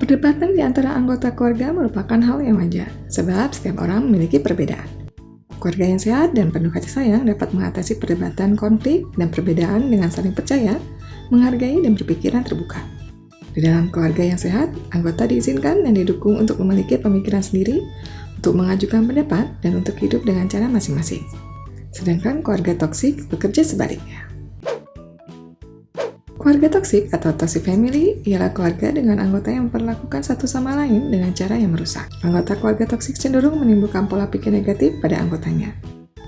Perdebatan di antara anggota keluarga merupakan hal yang wajar, sebab setiap orang memiliki perbedaan. Keluarga yang sehat dan penuh kasih sayang dapat mengatasi perdebatan, konflik, dan perbedaan dengan saling percaya, menghargai, dan berpikiran terbuka. Di dalam keluarga yang sehat, anggota diizinkan dan didukung untuk memiliki pemikiran sendiri, untuk mengajukan pendapat, dan untuk hidup dengan cara masing-masing. Sedangkan keluarga toksik bekerja sebaliknya. Keluarga toksik atau toxic family ialah keluarga dengan anggota yang memperlakukan satu sama lain dengan cara yang merusak. Anggota keluarga toksik cenderung menimbulkan pola pikir negatif pada anggotanya.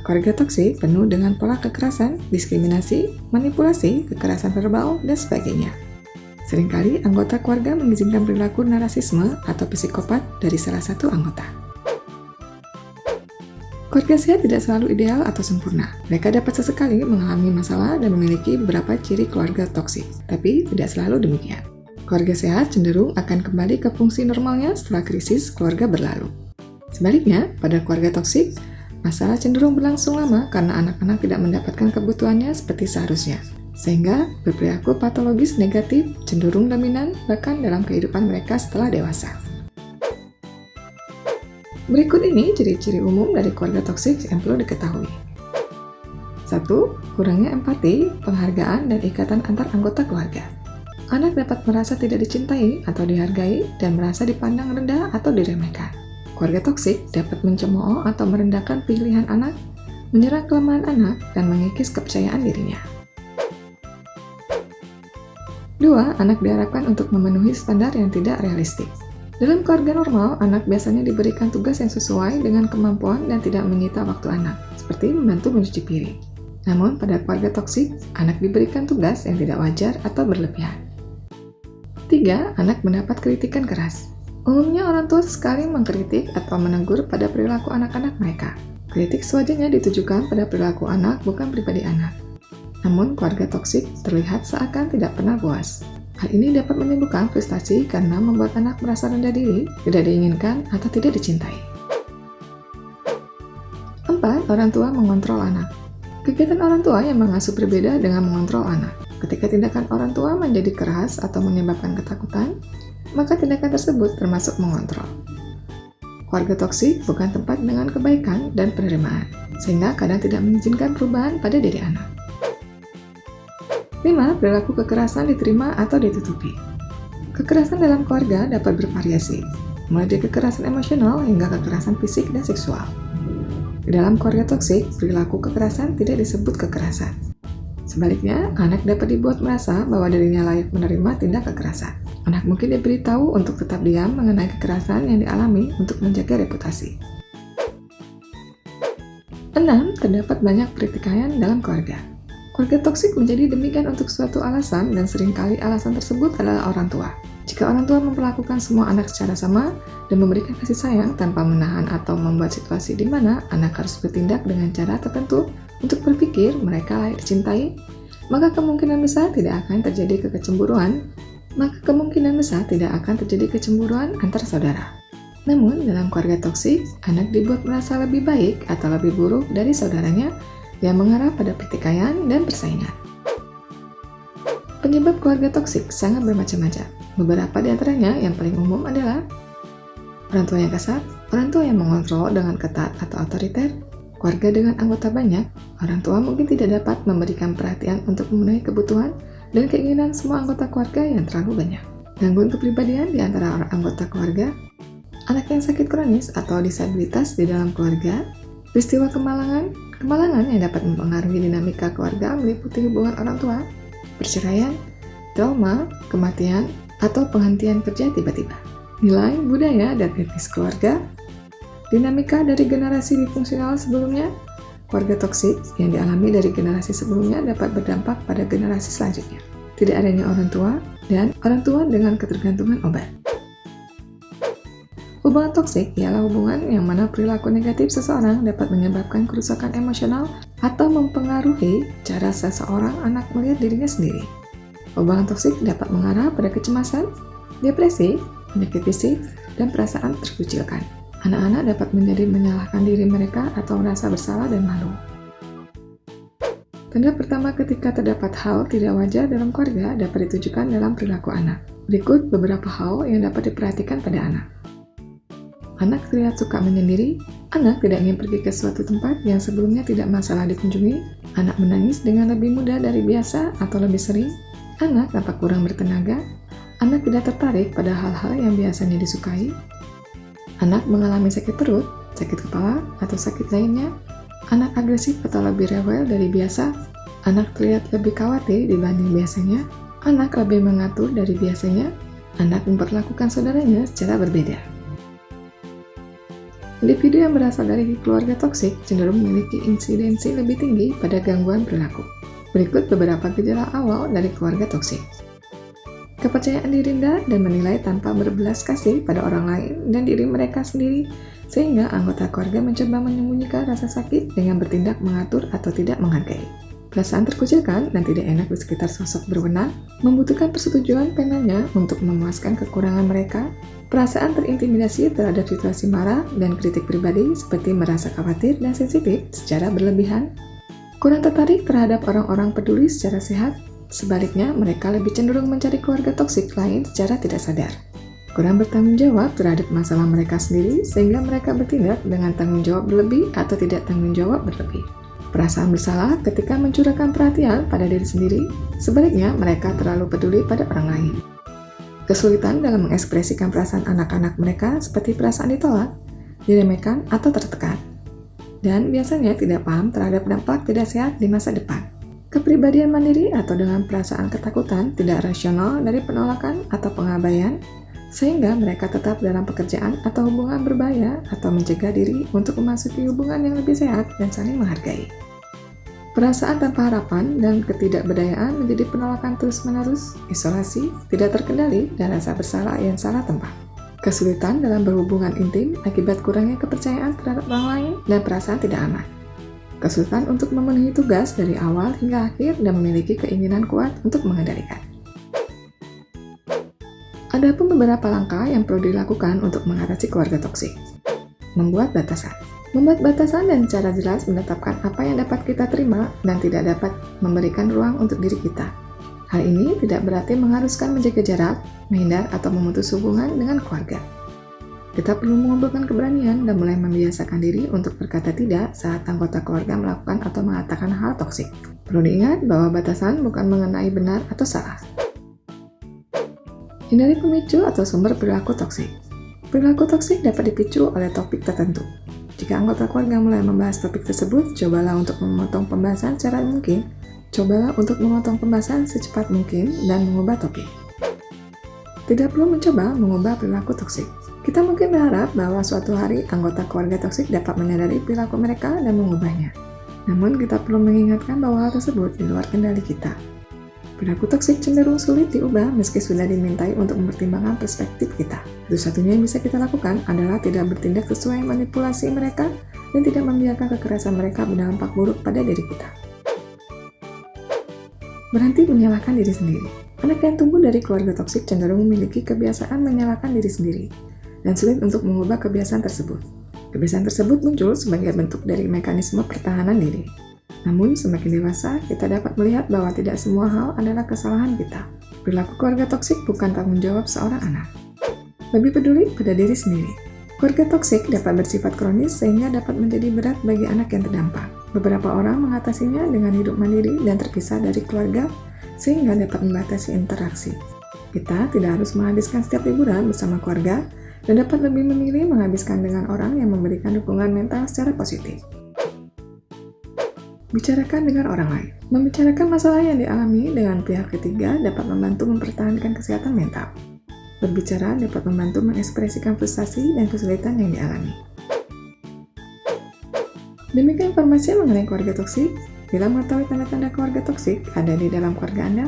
Keluarga toksik penuh dengan pola kekerasan, diskriminasi, manipulasi, kekerasan verbal, dan sebagainya. Seringkali anggota keluarga mengizinkan perilaku narasisme atau psikopat dari salah satu anggota. Keluarga sehat tidak selalu ideal atau sempurna. Mereka dapat sesekali mengalami masalah dan memiliki beberapa ciri keluarga toksik, tapi tidak selalu demikian. Keluarga sehat cenderung akan kembali ke fungsi normalnya setelah krisis keluarga berlalu. Sebaliknya, pada keluarga toksik, masalah cenderung berlangsung lama karena anak-anak tidak mendapatkan kebutuhannya seperti seharusnya, sehingga berperilaku patologis negatif cenderung dominan bahkan dalam kehidupan mereka setelah dewasa. Berikut ini ciri-ciri umum dari keluarga toksik yang perlu diketahui. 1. Kurangnya empati, penghargaan, dan ikatan antar anggota keluarga. Anak dapat merasa tidak dicintai atau dihargai dan merasa dipandang rendah atau diremehkan. Keluarga toksik dapat mencemooh atau merendahkan pilihan anak, menyerang kelemahan anak, dan mengikis kepercayaan dirinya. 2. Anak diharapkan untuk memenuhi standar yang tidak realistik. Dalam keluarga normal, anak biasanya diberikan tugas yang sesuai dengan kemampuan dan tidak menyita waktu anak, seperti membantu mencuci piring. Namun, pada keluarga toksik, anak diberikan tugas yang tidak wajar atau berlebihan. 3. Anak mendapat kritikan keras. Umumnya orang tua sekali mengkritik atau menegur pada perilaku anak-anak mereka. Kritik sewajarnya ditujukan pada perilaku anak, bukan pribadi anak. Namun, keluarga toksik terlihat seakan tidak pernah puas. Hal ini dapat menimbulkan frustasi karena membuat anak merasa rendah diri, tidak diinginkan, atau tidak dicintai. 4. Orang tua mengontrol anak. Kegiatan orang tua yang mengasuh berbeda dengan mengontrol anak. Ketika tindakan orang tua menjadi keras atau menyebabkan ketakutan, maka tindakan tersebut termasuk mengontrol. Keluarga toksik bukan tempat dengan kebaikan dan penerimaan, sehingga kadang tidak mengizinkan perubahan pada diri anak. 5. Perilaku kekerasan diterima atau ditutupi. Kekerasan dalam keluarga dapat bervariasi, mulai dari kekerasan emosional hingga kekerasan fisik dan seksual. Di dalam keluarga toksik, perilaku kekerasan tidak disebut kekerasan. Sebaliknya, anak dapat dibuat merasa bahwa dirinya layak menerima tindak kekerasan. Anak mungkin diberitahu untuk tetap diam mengenai kekerasan yang dialami untuk menjaga reputasi. 6. Terdapat banyak pertikaian dalam keluarga. Keluarga toksik menjadi demikian untuk suatu alasan dan seringkali alasan tersebut adalah orang tua. Jika orang tua memperlakukan semua anak secara sama dan memberikan kasih sayang tanpa menahan atau membuat situasi di mana anak harus bertindak dengan cara tertentu untuk berpikir mereka layak dicintai, maka kemungkinan besar tidak akan terjadi kecemburuan antar saudara. Namun, dalam keluarga toksik, anak dibuat merasa lebih baik atau lebih buruk dari saudaranya yang mengarah pada pertikaian dan persaingan. Penyebab keluarga toksik sangat bermacam-macam. Beberapa di antaranya yang paling umum adalah orang tua yang kasar, orang tua yang mengontrol dengan ketat atau otoriter, keluarga dengan anggota banyak, orang tua mungkin tidak dapat memberikan perhatian untuk memenuhi kebutuhan dan keinginan semua anggota keluarga yang terlalu banyak. Gangguan kepribadian di antara orang anggota keluarga, anak yang sakit kronis atau disabilitas di dalam keluarga, peristiwa kemalangan yang dapat mempengaruhi dinamika keluarga meliputi hubungan orang tua, perceraian, trauma, kematian, atau penghentian kerja tiba-tiba. Nilai, budaya, dan etnis keluarga, dinamika dari generasi disfungsional sebelumnya, keluarga toksik yang dialami dari generasi sebelumnya dapat berdampak pada generasi selanjutnya. Tidak adanya orang tua, dan orang tua dengan ketergantungan obat. Hubungan toksik ialah hubungan yang mana perilaku negatif seseorang dapat menyebabkan kerusakan emosional atau mempengaruhi cara seseorang anak melihat dirinya sendiri. Hubungan toksik dapat mengarah pada kecemasan, depresi, penyakit fisik, dan perasaan terkucilkan. Anak-anak dapat menjadi menyalahkan diri mereka atau merasa bersalah dan malu. Tanda pertama ketika terdapat hal tidak wajar dalam keluarga dapat ditujukan dalam perilaku anak. Berikut beberapa hal yang dapat diperhatikan pada anak. Anak terlihat suka menyendiri, anak tidak ingin pergi ke suatu tempat yang sebelumnya tidak masalah dikunjungi, anak menangis dengan lebih mudah dari biasa atau lebih sering, anak tampak kurang bertenaga, anak tidak tertarik pada hal-hal yang biasanya disukai, anak mengalami sakit perut, sakit kepala, atau sakit lainnya, anak agresif atau lebih rewel dari biasa, anak terlihat lebih khawatir dibanding biasanya, anak lebih mengatur dari biasanya, anak memperlakukan saudaranya secara berbeda. Individu yang berasal dari keluarga toksik cenderung memiliki insidensi lebih tinggi pada gangguan perilaku. Berikut beberapa gejala awal dari keluarga toksik. Kepercayaan diri rendah dan menilai tanpa berbelas kasih pada orang lain dan diri mereka sendiri, sehingga anggota keluarga mencoba menyembunyikan rasa sakit dengan bertindak mengatur atau tidak menghargai. Perasaan terkucilkan dan tidak enak di sekitar sosok berwenang, membutuhkan persetujuan penanya untuk memuaskan kekurangan mereka, perasaan terintimidasi terhadap situasi marah dan kritik pribadi seperti merasa khawatir dan sensitif secara berlebihan, kurang tertarik terhadap orang-orang peduli secara sehat, sebaliknya mereka lebih cenderung mencari keluarga toksik lain secara tidak sadar. Kurang bertanggung jawab terhadap masalah mereka sendiri sehingga mereka bertindak dengan tanggung jawab berlebih atau tidak tanggung jawab berlebih. Perasaan bersalah ketika mencurahkan perhatian pada diri sendiri, sebaliknya mereka terlalu peduli pada orang lain. Kesulitan dalam mengekspresikan perasaan anak-anak mereka seperti perasaan ditolak, diremehkan, atau tertekan. Dan biasanya tidak paham terhadap dampak tidak sehat di masa depan. Kepribadian mandiri atau dengan perasaan ketakutan tidak rasional dari penolakan atau pengabaian, sehingga mereka tetap dalam pekerjaan atau hubungan berbahaya atau mencegah diri untuk memasuki hubungan yang lebih sehat dan saling menghargai. Perasaan tanpa harapan dan ketidakberdayaan menjadi penolakan terus-menerus, isolasi, tidak terkendali, dan rasa bersalah yang salah tempat. Kesulitan dalam berhubungan intim akibat kurangnya kepercayaan terhadap orang lain dan perasaan tidak aman. Kesulitan untuk memenuhi tugas dari awal hingga akhir dan memiliki keinginan kuat untuk mengendalikan. Ada pun beberapa langkah yang perlu dilakukan untuk mengatasi keluarga toksik. Membuat batasan. Membuat batasan dan cara jelas menetapkan apa yang dapat kita terima dan tidak dapat memberikan ruang untuk diri kita. Hal ini tidak berarti mengharuskan menjaga jarak, menghindar, atau memutus hubungan dengan keluarga. Kita perlu mengumpulkan keberanian dan mulai membiasakan diri untuk berkata tidak saat anggota keluarga melakukan atau mengatakan hal toksik. Perlu diingat bahwa batasan bukan mengenai benar atau salah. Hindari pemicu atau sumber perilaku toksik. Perilaku toksik dapat dipicu oleh topik tertentu. Jika anggota keluarga mulai membahas topik tersebut, cobalah untuk memotong pembahasan secara mungkin. Cobalah untuk memotong pembahasan secepat mungkin dan mengubah topik. Tidak perlu mencoba mengubah perilaku toksik. Kita mungkin berharap bahwa suatu hari anggota keluarga toksik dapat menyadari perilaku mereka dan mengubahnya. Namun kita perlu mengingatkan bahwa hal tersebut di luar kendali kita. Perilaku toksik cenderung sulit diubah meski sudah dimintai untuk mempertimbangkan perspektif kita. Satu-satunya yang bisa kita lakukan adalah tidak bertindak sesuai manipulasi mereka dan tidak membiarkan kekerasan mereka berdampak buruk pada diri kita. Berhenti menyalahkan diri sendiri. Anak yang tumbuh dari keluarga toksik cenderung memiliki kebiasaan menyalahkan diri sendiri dan sulit untuk mengubah kebiasaan tersebut. Kebiasaan tersebut muncul sebagai bentuk dari mekanisme pertahanan diri. Namun, semakin dewasa, kita dapat melihat bahwa tidak semua hal adalah kesalahan kita. Perilaku keluarga toksik bukan tanggung jawab seorang anak. Lebih peduli pada diri sendiri. Keluarga toksik dapat bersifat kronis sehingga dapat menjadi berat bagi anak yang terdampak. Beberapa orang mengatasinya dengan hidup mandiri dan terpisah dari keluarga sehingga dapat membatasi interaksi. Kita tidak harus menghabiskan setiap liburan bersama keluarga dan dapat lebih memilih menghabiskan dengan orang yang memberikan dukungan mental secara positif. Bicarakan dengan orang lain. Membicarakan masalah yang dialami dengan pihak ketiga dapat membantu mempertahankan kesehatan mental. Berbicara dapat membantu mengekspresikan frustasi dan kesulitan yang dialami. Demikian informasi mengenai keluarga toksik. Bila mengetahui tanda-tanda keluarga toksik ada di dalam keluarga Anda,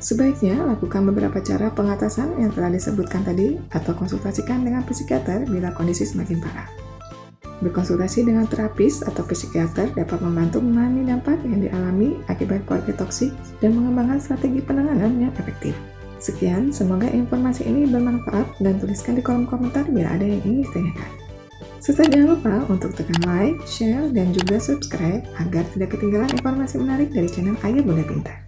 sebaiknya lakukan beberapa cara pengatasan yang telah disebutkan tadi atau konsultasikan dengan psikiater bila kondisi semakin parah. Berkonsultasi dengan terapis atau psikiater dapat membantu memahami dampak yang dialami akibat keluarga toksik dan mengembangkan strategi penanganan yang efektif. Sekian, semoga informasi ini bermanfaat dan tuliskan di kolom komentar bila ada yang ingin ditanyakan. Serta jangan lupa untuk tekan like, share, dan juga subscribe agar tidak ketinggalan informasi menarik dari channel Ayah Bunda Pintar.